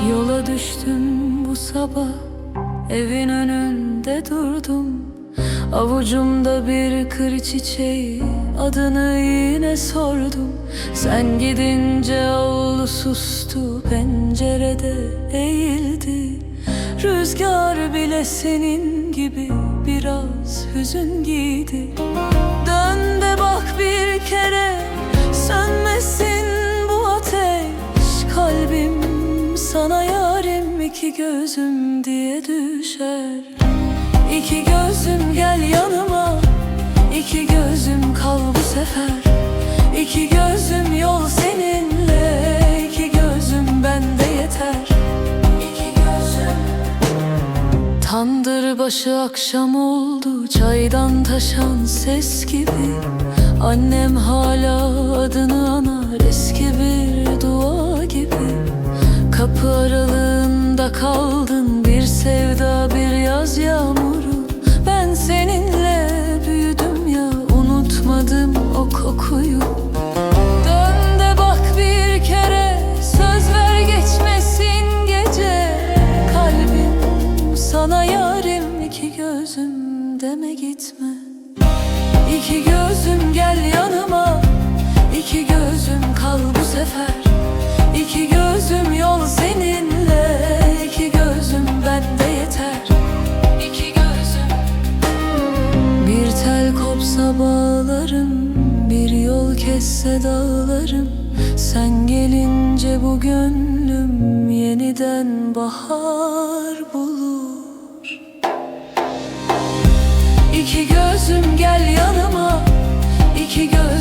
Yola düştüm bu sabah, evin önünde durdum. Avucumda bir kır çiçeği, adını yine sordum. Sen gidince avlu sustu, pencerede eğildi. Rüzgar bile senin gibi biraz hüzün giydi. Dön de bak bir kere, sönmesin bu ateş. Kalbim sana yarim, iki gözüm diye düşer. İki gözüm gel yanıma, iki gözüm kal bu sefer. İki gözüm yol seninle, iki gözüm bende yeter. İki gözüm. Tandır başı akşam oldu, çaydan taşan ses gibi. Annem hala adını anar, eski bir dua gibi. Kapı aralığında kaldın, bir sevda bir yaz yağmuru. Ben seninle büyüdüm ya, unutmadım o kokuyu. Dön de bak bir kere, söz ver geçmesin gece. Kalbim sana yarim, iki gözüm deme gitme. İki gözüm gel yanıma, iki gözüm kal bu sefer. İki gözüm yol seninle, iki gözüm bende yeter. İki gözüm. Bir tel kopsa bağlarım, bir yol kesse dağlarım. Sen gelince bu gönlüm yeniden bahar bulur. İki gözüm gel yanıma, iki gözüm